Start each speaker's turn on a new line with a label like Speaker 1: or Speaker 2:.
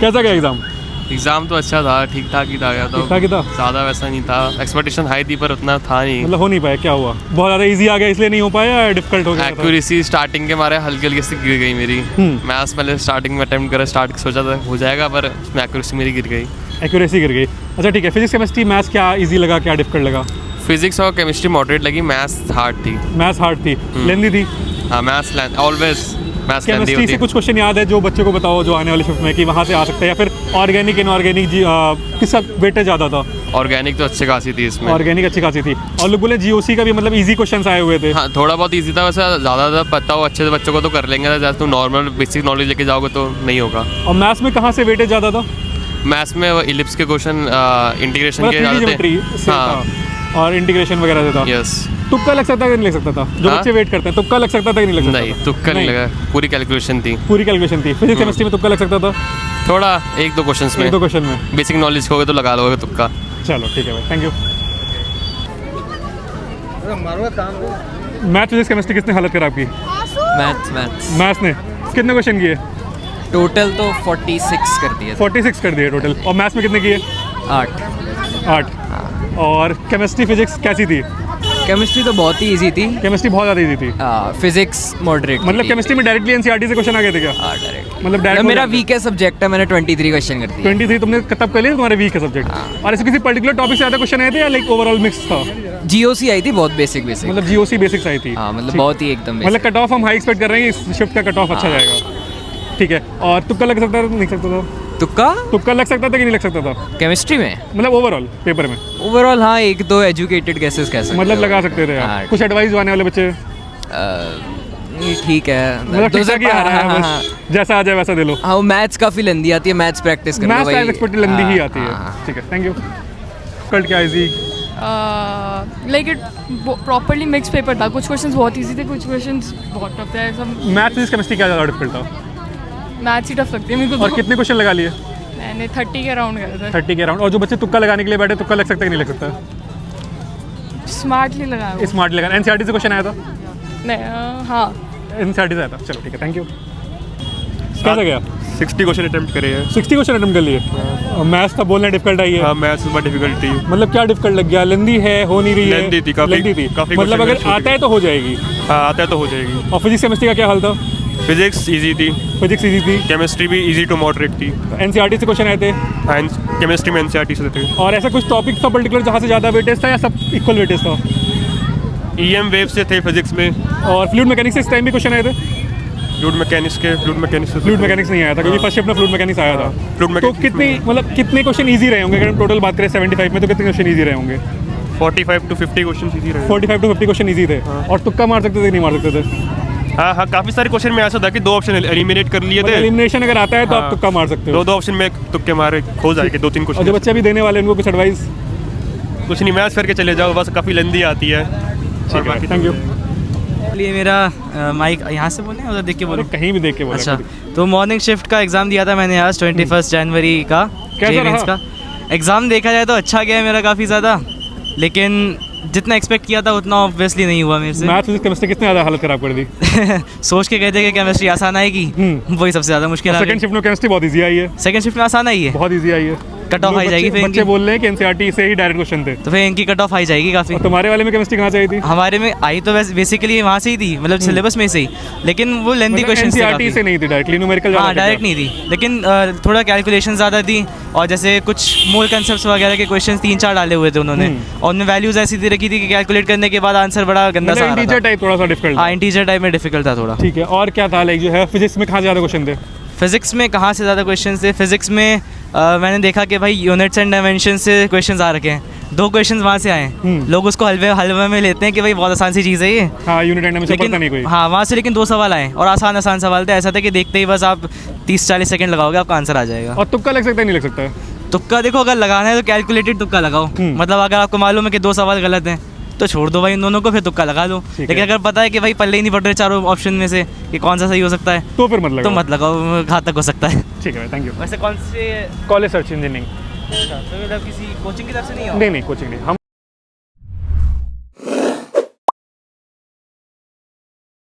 Speaker 1: कैसा गया exam?
Speaker 2: Exam तो अच्छा था, ठीक ठाक ही था। गया तो
Speaker 1: ठीक ठाक ही था,
Speaker 2: ज़्यादा वैसा नहीं था, एक्सपेक्टेशन हाई थी पर उतना था नहीं।
Speaker 1: मतलब हो नहीं पाया, क्या हुआ? बहुत ज़्यादा इजी आ गया इसलिए नहीं हो पाया या डिफिकल्ट हो गया था?
Speaker 2: एक्यूरेसी स्टार्टिंग के मारे हल्की हल्की से गिर गई मेरी। मैथ्स पहले स्टार्टिंग में अटैम्प्ट करा, स्टार्ट सोचा था हो जाएगा पर उसमें एक्यूरेसी मेरी गिर गई।
Speaker 1: एक्यूरेसी गिर गई। अच्छा ठीक है, फिजिक्स केमिस्ट्री मैथ्स क्या इजी लगा, क्या डिफिकल्ट लगा?
Speaker 2: फिजिक्स और केमिस्ट्री मॉडरेट लगी, मैथ्स हार्ड थी।
Speaker 1: मैथ्स हार्ड थी, लेंदी थी।
Speaker 2: हाँ मैथ्स ऑलवेज मैथ्स लेंदी
Speaker 1: केमिस्ट्री
Speaker 2: होती
Speaker 1: से
Speaker 2: है।
Speaker 1: कुछ क्वेश्चन याद है जो बच्चे को बताओ जो आने वाली शिफ्ट में कि वहाँ से आ सकता है, या फिर ऑर्गेनिक इनऑर्गेनिक किसका वेटेज ज़्यादा था?
Speaker 2: ऑर्गेनिक तो अच्छी खासी थी इसमें।
Speaker 1: ऑर्गेनिक अच्छी खासी थी, और लोग बोले जीओसी का भी मतलब इजी क्वेश्चंस आए हुए थे।
Speaker 2: हाँ थोड़ा बहुत इजी था, वैसे ज़्यादा पता हो अच्छे से बच्चों को तो कर लेंगे, ज़्यादा तुम नॉर्मल बेसिक नॉलेज लेके जाओगे तो नहीं होगा।
Speaker 1: और मैथ्स में कहाँ से वेटेज ज़्यादा था?
Speaker 2: मैथ्स में इलिप्स के क्वेश्चन इंटीग्रेशन के
Speaker 1: मतलब
Speaker 2: ज़्यादा
Speaker 1: 3D ज्योमेट्री
Speaker 2: थे।
Speaker 1: से
Speaker 2: हाँ
Speaker 1: था और इंटीग्रेशन वगैरह से था।
Speaker 2: यस।
Speaker 1: तुक्का लग सकता था कि नहीं लग सकता था? जो
Speaker 2: हाँ?
Speaker 1: बच्चे वेट करते हैं तुक्का लग सकता था कि नहीं लग सकता
Speaker 2: नहीं
Speaker 1: था?
Speaker 2: तुक्का नहीं लगा, पूरी कैलकुलेशन थी।
Speaker 1: पूरी कैलकुलेशन थी। फिजिक्स केमिस्ट्री में तुक्का लग सकता था?
Speaker 2: थोड़ा एक दो क्वेश्चंस में,
Speaker 1: एक दो क्वेश्चन में।
Speaker 2: बेसिक नॉलेज खोगे तो लगा लोगे तुक्का।
Speaker 1: चलो ठीक है भाई, thank you. Math physics chemistry किसने हालत खराब की?
Speaker 3: मैथ्स
Speaker 1: मैथ्स ने। कितने क्वेश्चन किए?
Speaker 3: टोटल तो 46 कर दिए थे।
Speaker 1: 46 कर दिए टोटल। और मैथ्स में कितने किए?
Speaker 3: 8।
Speaker 1: 8। और केमिस्ट्री फिजिक्स कैसी थी?
Speaker 3: केमिस्ट्री तो बहुत ही इजी थी।
Speaker 1: केमिस्ट्री बहुत ज़्यादा इजी थी।
Speaker 3: Physics moderate.
Speaker 1: मतलब केमिस्ट्री में डायरेक्टली एनसीईआरटी से क्वेश्चन आ गए थे क्या?
Speaker 3: डायरेक्ट
Speaker 1: मतलब डायरेक्ट
Speaker 3: मेरा वीक है सब्जेक्ट है, मैंने 23 क्वेश्चन कर दिए।
Speaker 1: 23 तुमने तब कर लिया तुम्हारे वीक का सब्जेक्ट? और ऐसे किसी पर्टिकुलर टॉपिक से ज़्यादा क्वेश्चन आए थे या लाइक ओवरऑल मिक्स था?
Speaker 3: जीओसी आई थी बहुत बेसिक।
Speaker 1: मतलब जीओसी बेसिक्स आई थी।
Speaker 3: हाँ मतलब
Speaker 1: ठीक।
Speaker 3: बहुत ही एकदम
Speaker 1: मतलब कट ऑफ हम हाई एक्सपेक्ट कर रहे हैं कि इस शिफ्ट का कट ऑफ अच्छा जाएगा। ठीक है, और तुक्का लग सकता था नहीं सकता था?
Speaker 3: तुक्का
Speaker 1: तुक्का लग सकता था कि नहीं लग सकता था
Speaker 3: केमिस्ट्री में?
Speaker 1: मतलब ओवरऑल पेपर में?
Speaker 3: ओवरऑल हाँ, एक दो एजुकेटेड गेसेस कह सकते
Speaker 1: मतलब
Speaker 3: हो।
Speaker 1: लगा सकते थे
Speaker 3: हाँ,
Speaker 1: आप? कुछ एडवाइस आने वाले बच्चे?
Speaker 3: ठीक है,
Speaker 1: मतलब ठीक ठाक ही आ रहा है,
Speaker 3: हाँ,
Speaker 1: बस जैसा आ जाए वैसा दे लो।
Speaker 3: हाँ वो मैथ्स काफ़ी लंदी आती है, मैथ्स प्रैक्टिस कर लो
Speaker 1: मैथ्स
Speaker 3: भाई।
Speaker 1: साइंस एक्सपर्ट लंदी ही आती है।
Speaker 3: हाँ।
Speaker 1: ठीक है, थैंक यू। कल क्या easy?
Speaker 4: Like it properly mix paper था। कुछ क्वेश्चंस बहुत इजी थे, कुछ क्वेश्चंस बहुत टफ थे। सब
Speaker 1: मैथ फिजिक्स केमिस्ट्री क्या ज़्यादा डिफिकल्ट था?
Speaker 4: मैथ्स ही टफ लगती है मेरे को।
Speaker 1: और कितने क्वेश्चन लगा लिए?
Speaker 4: मैंने 30 के अराउंड करा था।
Speaker 1: 30 के अराउंड। और जो बच्चे तुक्का लगाने के लिए बैठे, तुक्का लग सकता है कि नहीं लग सकता?
Speaker 4: स्मार्टली लगाया वो।
Speaker 1: स्मार्ट लगा। एनसीईआरटी से क्वेश्चन आया था?
Speaker 4: नहीं हाँ
Speaker 1: एनसीईआरटी से आया था। चलो ठीक है, थैंक यू। कैसा गया?
Speaker 5: 60 क्वेश्चन अटेम्प्ट करे हैं।
Speaker 1: 60 क्वेश्चन अटेम्प्ट कर लिए। मैथ्स का बोलना डिफिकल्ट आई है।
Speaker 5: हाँ मैथ्स में डिफिकल्ट थी।
Speaker 1: मतलब क्या डिफिकल्ट लग गया? लेंदी है, हो नहीं रही है?
Speaker 5: लेंदी थी, काफी-
Speaker 1: लेंदी थी।
Speaker 5: काफी
Speaker 1: मतलब
Speaker 5: question
Speaker 1: अगर
Speaker 5: छूट
Speaker 1: आता है तो हो जाएगी।
Speaker 5: हाँ आता है तो हो जाएगी।
Speaker 1: और फिजिक्स केमिस्ट्री का क्या हाल था?
Speaker 5: फिजिक्स इजी थी,
Speaker 1: फिजिक्स इजी थी।
Speaker 5: केमिस्ट्री भी इजी टू मॉडरेट थी।
Speaker 1: एनसीईआरटी से क्वेश्चन आए थे?
Speaker 5: केमिस्ट्री में एनसीईआरटी से थे।
Speaker 1: और ऐसा कुछ टॉपिक था पर्टिकुलर जहाँ से ज़्यादा वेटेज था या सब इक्वल वेटेज था?
Speaker 5: ईएम वेव से थे फिजिक्स में।
Speaker 1: और फ्लूइड मैकेनिक्स से इस टाइम भी क्वेश्चन आए थे?
Speaker 5: फ्लूइड मैकेनिक्स से
Speaker 1: फ्लूइड मैकेनिक्स नहीं आया था क्योंकि फर्स्ट शिफ्ट में फ्लूइड मैकेनिक्स आया था।
Speaker 5: फ्लूइड
Speaker 1: तो
Speaker 5: मैकेनिक्स
Speaker 1: कितने मतलब कितने क्वेश्चन इजी रहे होंगे? अगर हम टोटल बात करें 75 में तो कितने क्वेश्चन इजी रहे होंगे?
Speaker 5: 45 to 50 क्वेश्चन इजी रहे।
Speaker 1: 45 to 50 क्वेश्चन इजी थे। और तुक्का मार सकते थे नहीं मार सकते थे?
Speaker 5: हाँ हाँ काफ़ी सारे क्वेश्चन में ऐसा था कि 2 ऑप्शन एलिमिनेट कर लिए थे।
Speaker 1: एलिमिनेशन अगर आता है तो आप
Speaker 5: हाँ।
Speaker 1: तुक्का मार सकते हो।
Speaker 5: 2 ऑप्शन में तुक्के मारे हो जाएंगे, 2-3
Speaker 1: और जो
Speaker 5: क्वेश्चन।
Speaker 1: बच्चे अभी देने वाले हैं उनको कुछ एडवाइस?
Speaker 5: कुछ नहीं, मैथ्स करके चले जाओ, बस काफ़ी लेंदी आती है।
Speaker 1: ठीक है, थैंक यू।
Speaker 6: लिए मेरा माइक यहाँ से बोले उधर देख के बोलो?
Speaker 1: कहीं भी देख के बोलो।
Speaker 6: अच्छा, तो मॉर्निंग शिफ्ट का एग्ज़ाम दिया था मैंने आज 21 जनवरी का।
Speaker 1: कैसा
Speaker 6: मेंस
Speaker 1: रहा?
Speaker 6: का एग्ज़ाम देखा जाए तो अच्छा गया है मेरा काफ़ी ज़्यादा, लेकिन जितना एक्सपेक्ट किया था उतना ऑब्वियसली नहीं हुआ मेरे से।
Speaker 1: मैथ फिजिक्स केमिस्ट्री कितने ज़्यादा हालत खराब कर दी?
Speaker 6: सोच के कहते कि केमिस्ट्री आसान आएगी, वही सबसे ज़्यादा मुश्किल आ
Speaker 1: सेकंड
Speaker 6: गई।
Speaker 1: शिफ्ट में केमिस्ट्री बहुत इजी आई है।
Speaker 6: सेकंड शिफ्ट में आसान आई है,
Speaker 1: बहुत इजी आई है।
Speaker 6: कट ऑफ आई जाएगी फिर
Speaker 1: बच्चे
Speaker 6: इनकी।
Speaker 1: बोल रहे हैं कि एनसीईआरटी से ही डायरेक्ट क्वेश्चन थे।
Speaker 6: तो फिर इनकी कट ऑफ आई जाएगी काफ़ी।
Speaker 1: और तुम्हारे वाले में केमिस्ट्री कहाँ से आई थी?
Speaker 6: हमारे में आई तो वैसे बेसिकली वहाँ से ही थी, मतलब सिलेबस में से ही, लेकिन वो लेंदी क्वेश्चन
Speaker 1: एनसीईआरटी से नहीं थी डायरेक्टली, न्यूमेरिकल
Speaker 6: हाँ डायरेक्ट नहीं थी, लेकिन थोड़ा कैलकुलेशन ज़्यादा थी। और जैसे कुछ मोल कंसेप्ट्स वगैरह के क्वेश्चन 3-4 डाले हुए थे उन्होंने, और उनमें वैल्यूज़ ऐसी दे रखी थी कि कैलकुलेट करने के बाद आंसर बड़ा गंदा सा आ रहा
Speaker 1: इंटीजर
Speaker 6: था।
Speaker 1: टाइप थोड़ा सा डिफिकल्ट।
Speaker 6: हाँ इंटीजर टाइप में डिफिकल्ट था थोड़ा।
Speaker 1: ठीक है, और क्या था लाइक जो है फिजिक्स में कहाँ से ज़्यादा क्वेश्चन थे?
Speaker 6: फिजिक्स में कहाँ से ज़्यादा क्वेश्चन थे? फिजिक्स में मैंने देखा कि भाई यूनिट्स एंड डायमेंशन से क्वेश्चन आ रखे हैं। 2 क्वेश्चन वहाँ से आए। लोग उसको हलवे में लेते हैं कि भाई बहुत आसान सी चीज़ है ये।
Speaker 1: हाँ यूनिट एंड में से पढ़ता नहीं कोई।
Speaker 6: हाँ वहाँ से लेकिन 2 सवाल आए और आसान सवाल थे। ऐसा था कि देखते ही बस आप 30-40 सेकंड लगाओगे, आपका आंसर आ जाएगा।
Speaker 1: और तुक्का लग सकता है नहीं लग सकता?
Speaker 6: तुक्का देखो, अगर लगाना है तो कैलकुलेटेड तुक्का लगाओ। मतलब अगर आपको मालूम है कि 2 सवाल गलत हैं तो छोड़ दो भाई इन दोनों को, फिर तुक्का लगा लो। लेकिन अगर पता है कि भाई पल्ले ही नहीं पड़ रहे चारों ऑप्शन में से कि कौन सा सही हो सकता है
Speaker 1: तो फिर मतलब
Speaker 6: तो मत लगाओ, घातक हो सकता है।
Speaker 1: ठीक है, थैंक यू।
Speaker 6: वैसे कौन से
Speaker 1: कॉलेज सर्च इंजीनियरिंग?
Speaker 6: तो मतलब किसी कोचिंग की तरफ से नहीं हो?
Speaker 1: नहीं कोचिंग नहीं, हम